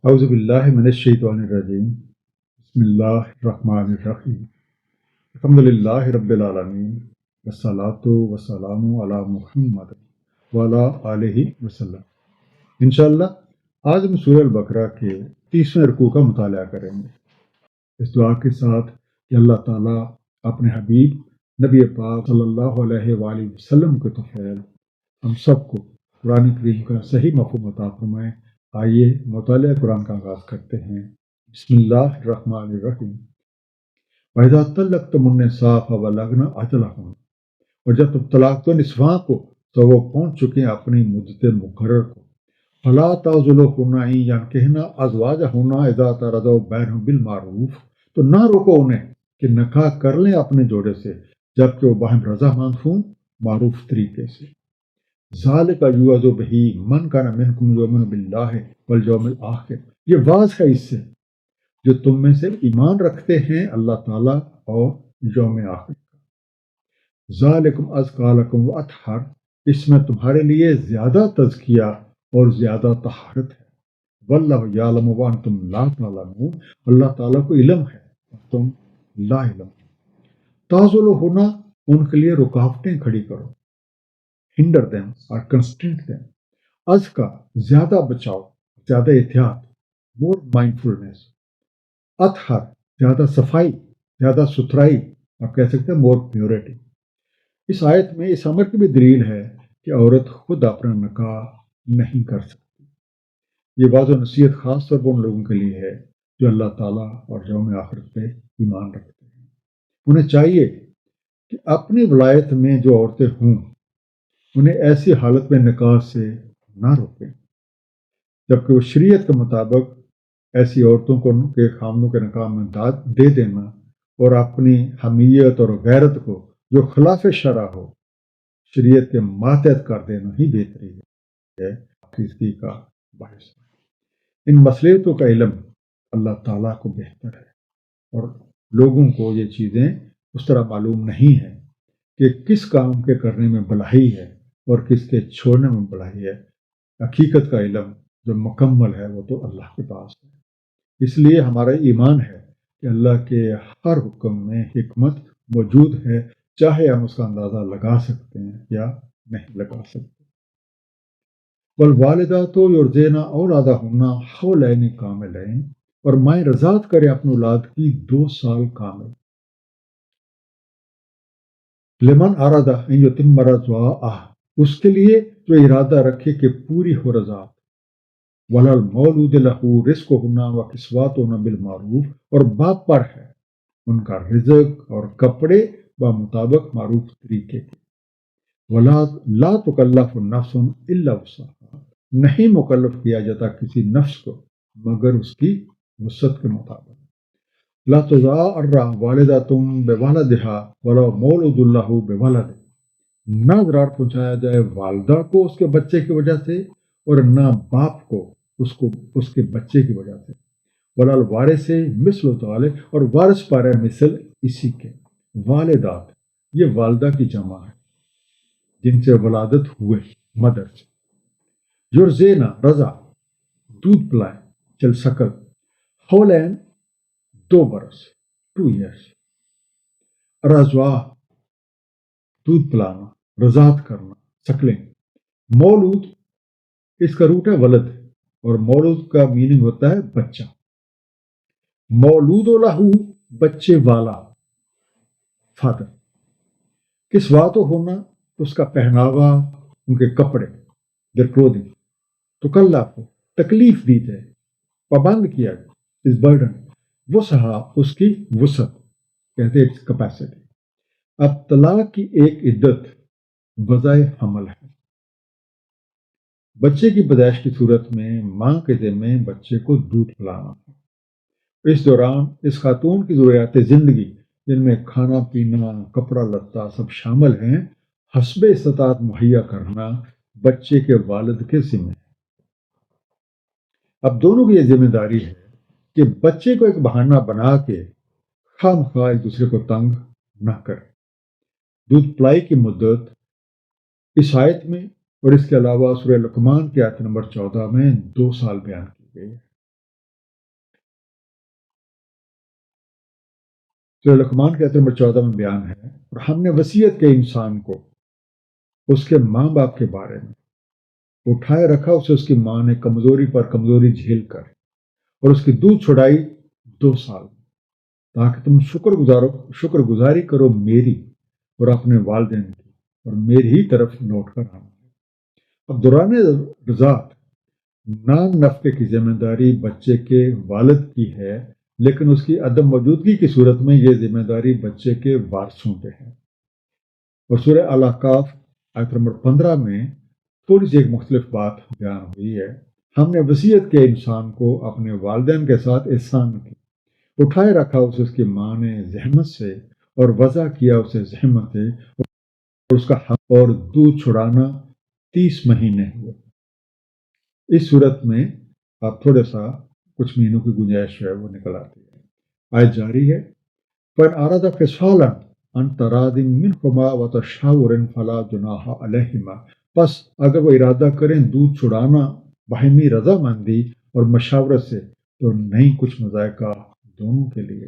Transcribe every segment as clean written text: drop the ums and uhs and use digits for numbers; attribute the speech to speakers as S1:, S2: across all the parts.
S1: اعوذ باللہ من الشیطان الرجیم بسم اللہ الرحمن الرحیم الحمد للہ رب العالمین والصلاۃ والسلام علی محمد وعلی آلہ وسلم۔ انشاءاللہ آج ہم سورہ البقرہ کے 30ویں رکوع کا مطالعہ کریں گے، اس دعا کے ساتھ کہ اللہ تعالیٰ اپنے حبیب نبی پاک صلی اللہ علیہ وآلہ وسلم کے طفیل ہم سب کو قرآن کریم کا صحیح مفہوم عطا فرمائے۔ آئیے مطالعہ قرآن کا آغاز کرتے ہیں۔ بسم اللہ الرحمن الرحیم۔ وَإِذَا طَلَّقْتُمُ النِّسَاءَ فَبَلَغْنَ أَجَلَهُنَّ، اور جب تم طلاق دو نسواں کو تو وہ پہنچ چکے ہیں اپنی مدت مقرر کو۔ فَلَا تَعْضُلُوهُنَّ أَن يَنكِحْنَ أَزْوَاجَهُنَّ إِذَا تَرَاضَوْا بَيْنَهُم بِالْمَعْرُوفِ، تو نہ روکو انہیں کہ نکاح کر لیں اپنے جوڑے سے جبکہ وہ باہم رضامند ہوں معروف طریقے سے۔ ذالک یوعظ بہ من کان منکم یؤمن باللہ والیوم الآخر، یہ واعظ ہے اس سے جو تم میں سے ایمان رکھتے ہیں اللہ تعالیٰ اور یوم آخر کا۔ ذالکم ازکی لکم واطہر، اس میں تمہارے لیے زیادہ تزکیہ اور زیادہ طہارت ہے۔ واللہ یعلم وانتم لا تعلمون، اللہ تعالیٰ کو علم ہے اور تم لا علم۔ تعضلوہن، ان کے لیے رکاوٹیں کھڑی کرو، ہنڈر دیم اور کنسٹرینٹ دیم۔ از کا زیادہ بچاؤ، زیادہ احتیاط، مور مائنڈفلنس۔ اطہر زیادہ صفائی، زیادہ ستھرائی، آپ کہہ سکتے ہیں مور پیورٹی۔ اس آیت میں اس امر کی بھی دلیل ہے کہ عورت خود اپنا نکاح نہیں کر سکتی۔ یہ واضح نصیحت خاص طور پر ان لوگوں کے لیے ہے جو اللہ تعالیٰ اور یوم آخرت پہ ایمان رکھتے ہیں۔ انہیں چاہیے کہ اپنی ولایت میں جو عورتیں ہوں انہیں ایسی حالت میں نکاح سے نہ روکیں، جبکہ وہ شریعت کے مطابق ایسی عورتوں کو ان کے خامدوں کے نکاح میں دے دینا اور اپنی حمیت اور غیرت کو جو خلاف شرع ہو شریعت کے ماتحت کر دینا ہی بہتری ہے، خزی کا باعث ہے۔ ان مصلحتوں کا علم اللہ تعالیٰ کو بہتر ہے، اور لوگوں کو یہ چیزیں اس طرح معلوم نہیں ہیں کہ کس کام کے کرنے میں بھلائی ہے اور کس کے چھوڑنے میں بھلائی ہے۔ حقیقت کا علم جو مکمل ہے وہ تو اللہ کے پاس ہے۔ اس لیے ہمارا ایمان ہے کہ اللہ کے ہر حکم میں حکمت موجود ہے، چاہے ہم اس کا اندازہ لگا سکتے ہیں یا نہیں لگا سکتے۔ والوالدات یرضعن اولادہن حولین کاملین، اور مائیں رضاعت کریں اپنی اولاد کی 2 سال کامل۔ لمن اراد ان یتم رضاعہ، اس کے لیے جو ارادہ رکھے کہ پوری ہو رضاعت۔ وَلِلْمَوْلُودِ لَهُ رِزْقُهُنَّ وَكِسْوَتُهُنَّ بِالْمَعْرُوفِ، اور باپ پر ہے ان کا رزق اور کپڑے بمطابق معروف طریقے کے۔ وَلَا تُكَلَّفُ نَفْسٌ إِلَّا وُسْعَهَا، نہیں مکلف کیا جاتا کسی نفس کو مگر اس کی وسعت کے مطابق۔ لا تضار والدۃ بولدها ولا مولود له بولده، نہ ضرر پہنچایا جائے والدہ کو اس کے بچے کی وجہ سے اور نہ باپ کو اس کے بچے کی وجہ سے۔ ولا الوارث مثل ذلک، اور وارث پر ہے مثل اسی کے۔ والدات یہ والدہ کی جمع ہے جن سے ولادت ہوئے، مدر سے۔ یرضعن رضع، دودھ پلائیں، چل سکل۔ حولین 2 برس، 2 ایئرس۔ رضع دودھ پلانا، رضاعت کرنا، سکلیں۔ مولود اس کا روٹ ہے ولد، اور مولود کا میننگ ہوتا ہے بچہ۔ مولود لہو بچے والا، فادر۔ کسوات ہونا اس کا پہناوا، ان کے کپڑے، در کلودنگ۔ تکلف تکلیف دی جائے، پابند کیا جائے، اس برڈن۔ وسعہ اس کی وسعت، کہتے ہیں کیپیسٹی۔ اب طلاق کی ایک عدت وضع حمل ہے۔ بچے کی پیدائش کی صورت میں ماں کے ذمے بچے کو دودھ پلانا ہے۔ اس دوران اس خاتون کی ضروریات زندگی جن میں کھانا پینا، کپڑا لتا سب شامل ہیں، حسب استطاعت مہیا کرنا بچے کے والد کے ذمہ ہے۔ اب دونوں کی یہ ذمہ داری ہے کہ بچے کو ایک بہانہ بنا کے خواہ مخواہ ایک دوسرے کو تنگ نہ کرے۔ دودھ پلائی کی مدت اس آیت میں اور اس کے علاوہ سورہ لقمان کی آیت نمبر 14 میں 2 سال بیان کی گئی ہے۔ سورہ لقمان کے آیت نمبر 14 میں بیان ہے، اور ہم نے وصیت کے انسان کو اس کے ماں باپ کے بارے میں اٹھائے رکھا، اسے اس کی ماں نے کمزوری پر کمزوری جھیل کر اور اس کی دودھ چھڑائی 2 سال، تاکہ تم شکر گزاری کرو میری اور اپنے والدین کی، اور میری ہی طرف لوٹ کر آنا۔ اب دوران رضاعت نام نفقے کی ذمہ داری بچے کے والد کی ہے، لیکن اس کی عدم موجودگی کی صورت میں یہ ذمہ داری بچے کے وارثوں پہ ہے۔ اور سورہ الاحقاف آیت نمبر 15 میں تھوڑی سی ایک مختلف بات بیان ہوئی ہے۔ ہم نے وصیت کے انسان کو اپنے والدین کے ساتھ احسان کی، اٹھائے رکھا اسے اس کی ماں نے زحمت سے، اور وضع کیا اسے زحمت سے، اور اس کا حق اور دودھ چھڑانا 30 مہینے ہوئے۔ اس صورت میں آپ تھوڑا سا کچھ مہینوں کی گنجائش ہے وہ نکل آتی ہے۔ آیت جاری ہے، فَإِنْ أَرَادَ فِصَالًا عَنْ تَرَادٍ مِّنْكُمَا وَتَشَاوُرٍ فَلَا جُنَاحَ عَلَيْهِمَا، بس اگر وہ ارادہ کریں دودھ چھڑانا باہمی رضامندی اور مشاورت سے تو نہیں کچھ مذائقہ دونوں کے لیے۔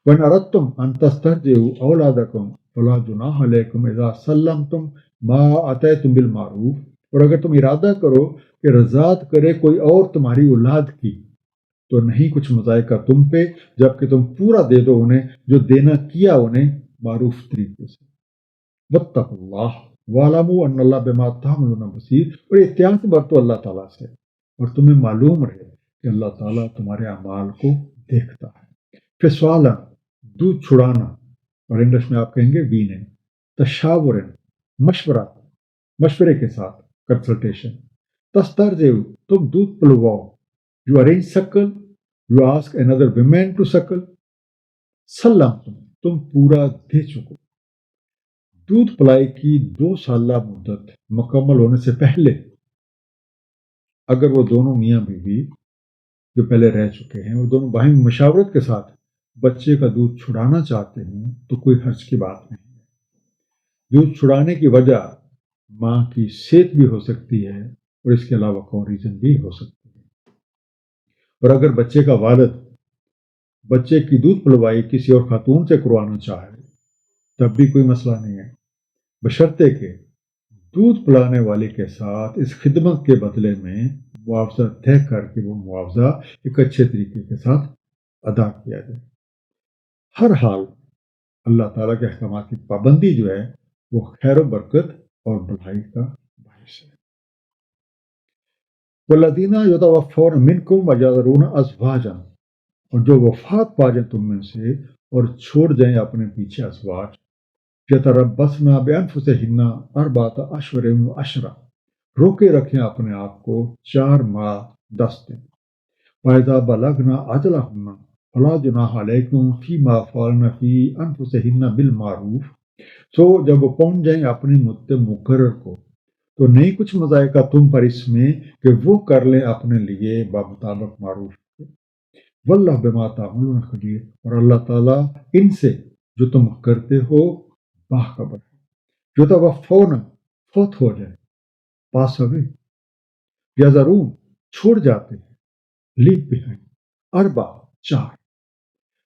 S1: وَإِنْ أَرَدْتُمْ أَنْ تَسْتَرْضِعُوا أَوْلَادَكُمْ فَلَا جُنَاحَ عَلَيْكُمْ إِذَا سَلَّمْتُمْ مَا آتَيْتُمْ بِالْمَعْرُوفِ، اور اگر تم ارادہ کرو کہ رضاعت کرے کوئی اور تمہاری اولاد کی تو نہیں کچھ مذائقہ تم پہ، جبکہ تم پورا دے دو انہیں جو دینا کیا انہیں معروف طریقے سے۔ واتقوا اللہ وَاعْلَمُوا أَنَّ اللَّهَ بِمَا تَعْمَلُونَ بَصِيرٌ، اور احتیاط برتو اللہ تعالیٰ سے، اور تمہیں معلوم رہے کہ اللہ تعالیٰ تمہارے اعمال کو دیکھتا ہے۔ فِصَالًا دودھ چھڑانا، اور انگلش میں آپ کہیں گے ویننگ۔ تشاورن مشورے کے ساتھ، کنسلٹیشن۔ تسترضعوا تم دودھ پلواؤ، یو ارینج سکل، you ask another women to suckle۔ سلم تم پورا دے چکو۔ دودھ پلائی کی 2 سالہ مدت مکمل ہونے سے پہلے اگر وہ دونوں میاں بیوی جو پہلے رہ چکے ہیں وہ دونوں باہمی مشاورت کے ساتھ بچے کا دودھ چھڑانا چاہتے ہیں تو کوئی حرج کی بات نہیں ہے۔ دودھ چھڑانے کی وجہ ماں کی صحت بھی ہو سکتی ہے، اور اس کے علاوہ کوئی ریزن بھی ہو سکتی ہے۔ اور اگر بچے کا والد بچے کی دودھ پلوائی کسی اور خاتون سے کروانا چاہے تب بھی کوئی مسئلہ نہیں ہے، بشرطے کہ دودھ پلانے والے کے ساتھ اس خدمت کے بدلے میں معاوضہ طے کر کے وہ معاوضہ ایک اچھے طریقے کے ساتھ ادا کیا جائے۔ ہر حال اللہ تعالیٰ کے احکامات کی پابندی جو ہے وہ خیر و برکت اور بھلائی کا باعث ہے۔ والذین یتوفون منکم ویذرون ازواجا، اور جو وفات پا جائیں تم میں سے اور چھوڑ جائیں اپنے پیچھے ازواج، یتربصن بانفسہن اربعۃ اشہر وعشرا، روکے رکھیں اپنے آپ کو 4 ماہ 10 دن۔ وَإِذَا بَلَغْنَ أَجَلَهُنَّ فَلَا جُنَاحَ عَلَيْكُمْ فِيمَا فَعَلْنَ فِي أَنفُسِهِنَّ بِالْمَعْرُوفِ، سو جب وہ پہنچ جائیں اپنی مدت مقرر کو تو نہیں کچھ مذائقہ تم پر اس میں کہ وہ کر لیں اپنے لیے بمطابق معروف کے۔ واللہ بما تعملون خبیر، اور اللہ تعالیٰ ان سے جو تم کرتے ہو باخبر ہے۔ جو توفون فوت ہو جائے، پاس ہوئے، یا ضرور چھوڑ جاتے ہیں، لیو بہائنڈ، اربع 4۔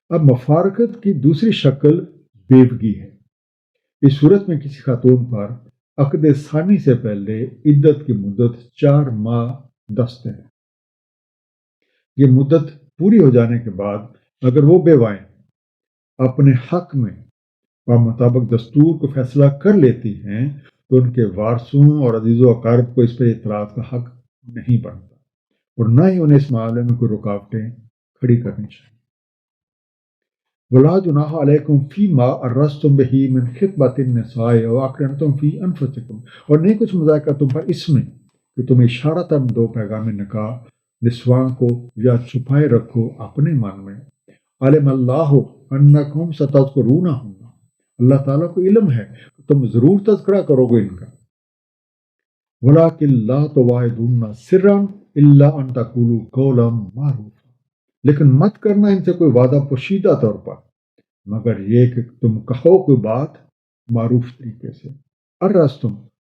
S1: اب مفارقت کی دوسری شکل بیوگی ہے۔ اس صورت میں کسی خاتون پر عقد ثانی سے پہلے عدت کی مدت 4 ماہ 10 دن ہے۔ یہ مدت پوری ہو جانے کے بعد اگر وہ بیوائیں اپنے حق میں بمطابق دستور کو فیصلہ کر لیتی ہیں تو ان کے وارثوں اور عزیز و اقارب کو اس پر اطلاعات کا حق نہیں بنتا، اور نہ ہی انہیں اس معاملے میں کوئی رکاوٹیں کھڑی کرنی چاہیے۔ وَلَا جُنَاحَ عَلَيْكُمْ فِيمَا عَرَّضْتُمْ بِهِ مِنْ خِطْبَةِ النِّسَاءِ أَوْ أَكْنَنْتُمْ فِي أَنفُسِكُمْ، اور نہیں کچھ مذائقہ تم پر اس میں کہ تم اشارتاً دو پیغام نکاح نسواں کو یا چھپائے رکھو اپنے من میں۔ عَلِمَ اللَّهُ أَنَّكُمْ سَتَذْكُرُونَهُنَّ، اللہ تعالیٰ کو علم ہے کہ تم ضرور تذکرہ کرو گے ان کا۔ وَلَٰكِن لَا تُوَاعِدُوهُنَّ سِرًّا إِلَّا أَن تَقُولُوا قَوْلًا مَّعْرُوفًا، لیکن مت کرنا ان سے کوئی وعدہ پوشیدہ طور پر مگر یہ کہ تم کہو کوئی بات معروف طریقے سے۔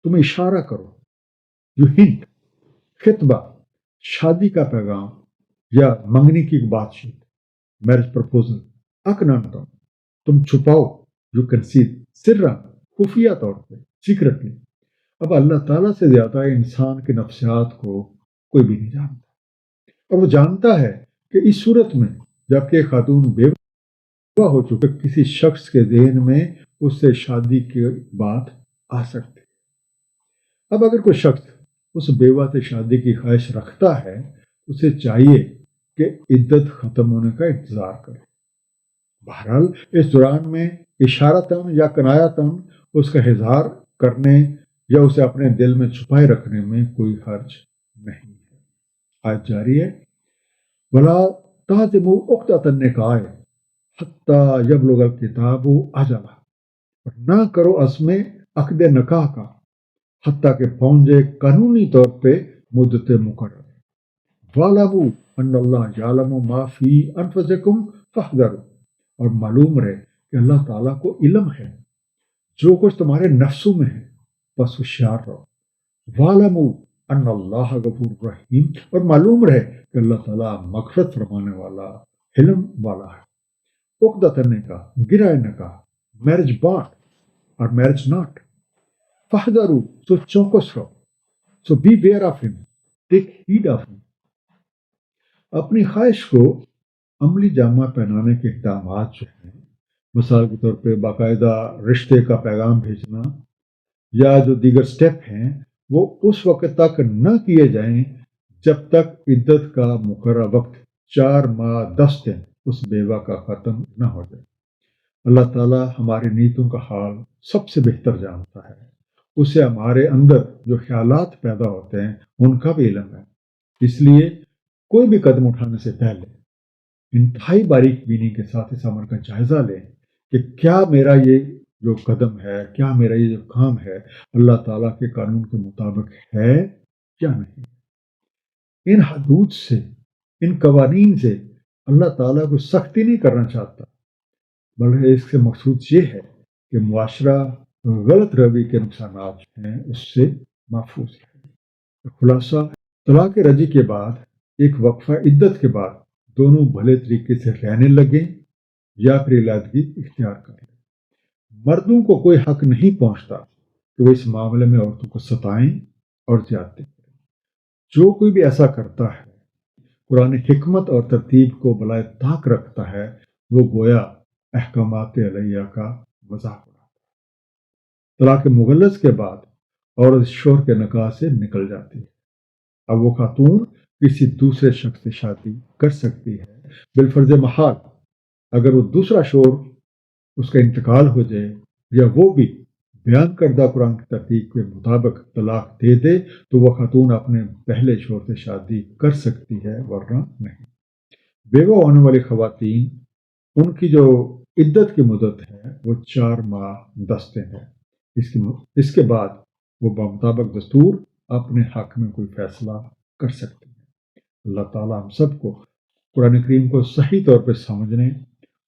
S1: تم اشارہ کرو، یو ہنٹ، خطبہ شادی کا پیغام یا منگنی کی بات چیت، میرج پرپوزل۔ اکننتم تم چھپاؤ، یو کنسیل سرا، خفیہ طور پہ، سیکرٹلی۔ اب اللہ تعالیٰ سے زیادہ انسان کے نفسیات کو کوئی بھی نہیں جانتا، اور وہ جانتا ہے کہ اس صورت میں جب کہ خاتون بیوہ ہو چکے کسی شخص کے ذہن میں اس سے شادی کی بات آ سکتی ہے۔ اب اگر کوئی شخص اس بیوہ سے شادی کی خواہش رکھتا ہے، اسے چاہیے کہ عدت ختم ہونے کا انتظار کرے۔ بہرحال اس دوران میں اشارتاً یا کنایتاً اس کا اظہار کرنے یا اسے اپنے دل میں چھپائے رکھنے میں کوئی حرج نہیں ہے۔ آیت جاری ہے، وَلَا تَعْزِمُوا عُقْدَةَ النِّکَاحِ حَتَّىٰ يَبْلُغَ الْکِتَابُ أَجَلَهُ، اور نہ کرو عزم عقد نکاح کا حتیٰ کہ پہنچے قانونی طور پہ مدت مقرر۔ وَاعْلَمُوا أَنَّ اللَّهَ يَعْلَمُ مَا فِي أَنفُسِكُمْ فَاحْذَرُوا، اور معلوم رہے کہ اللہ تعالیٰ کو علم ہے جو کچھ تمہارے نفسوں میں ہے، بس ہوشیار رہو۔ وَاعْلَمُوا أَنَّ اللَّهَ غَفُورٌ رَحِيمٌ، اور معلوم رہے کہ اللہ تعالیٰ مغفرت فرمانے والا، حلم والا ہے۔ عقدۃ النکاح، گرہ نکاح، میرج بانڈ اور میرج ناٹ۔ فَاحْذَرُوا، سو چوکس رہو، سو بی ویئر آف ہم، ٹیک ہیڈ آف ہم۔ اپنی خواہش کو عملی جامہ پہنانے کے اقدامات جو ہیں، مثال کے طور پہ باقاعدہ رشتے کا پیغام بھیجنا یا جو دیگر سٹیپ ہیں، وہ اس وقت تک نہ کیے جائیں جب تک عدت کا مقررہ وقت 4 ماہ 10 دن اس بیوہ کا ختم نہ ہو جائے۔ اللہ تعالیٰ ہماری نیتوں کا حال سب سے بہتر جانتا ہے، اسے ہمارے اندر جو خیالات پیدا ہوتے ہیں ان کا بھی علم ہے۔ اس لیے کوئی بھی قدم اٹھانے سے پہلے انتہائی باریک بینی کے ساتھ اس عمل کا جائزہ لیں کہ کیا میرا یہ جو قدم ہے، کیا میرا یہ جو کام ہے، اللہ تعالیٰ کے قانون کے مطابق ہے یا نہیں۔ ان حدود سے، ان قوانین سے اللہ تعالیٰ کو سختی نہیں کرنا چاہتا، بلکہ اس سے مقصود یہ ہے کہ معاشرہ غلط روی کے نقصانات جو ہیں اس سے محفوظ ہے۔ خلاصہ، طلاق رجعی کے بعد ایک وقفہ عدت کے بعد دونوں بھلے طریقے سے رہنے لگیں یا پھر علیحدگی اختیار کر لیں۔ مردوں کو کوئی حق نہیں پہنچتا کہ وہ اس معاملے میں عورتوں کو ستائیں اور زیادتی کریں۔ جو کوئی بھی ایسا کرتا ہے، قرآن حکمت اور ترتیب کو بالائے طاق رکھتا ہے، وہ گویا احکامات علیہ کا مذاق اڑاتا ہے۔ طلاق مغلظ کے بعد عورت شوہر کے نکاح سے نکل جاتی ہے۔ اب وہ خاتون کسی دوسرے شخص سے شادی کر سکتی ہے، بالفرض محال اگر وہ دوسرا شوہر اس کا انتقال ہو جائے یا وہ بھی بیان کردہ قرآن کی ترتیب کے مطابق طلاق دے دے تو وہ خاتون اپنے پہلے شوہر سے شادی کر سکتی ہے، ورنہ نہیں۔ بیوہ ہونے والی خواتین، ان کی جو عدت کی مدت ہے وہ 4 ماہ 10 دن ہے۔ اس کے بعد وہ بمطابق دستور اپنے حق میں کوئی فیصلہ کر سکتے ہیں۔ اللہ تعالیٰ ہم سب کو قرآن کریم کو صحیح طور پہ سمجھنے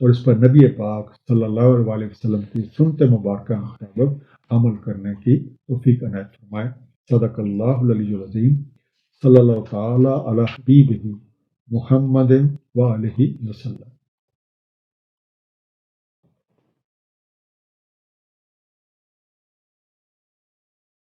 S1: اور اس پر نبی پاک صلی اللہ علیہ وسلم کی سنت مبارکہ مطابق عمل کرنے کی توفیق عنایت فرمائے۔ صدق اللہ العلی العظیم، صلی اللہ تعالیٰ علی حبیبہ محمد وآلہ وسلم۔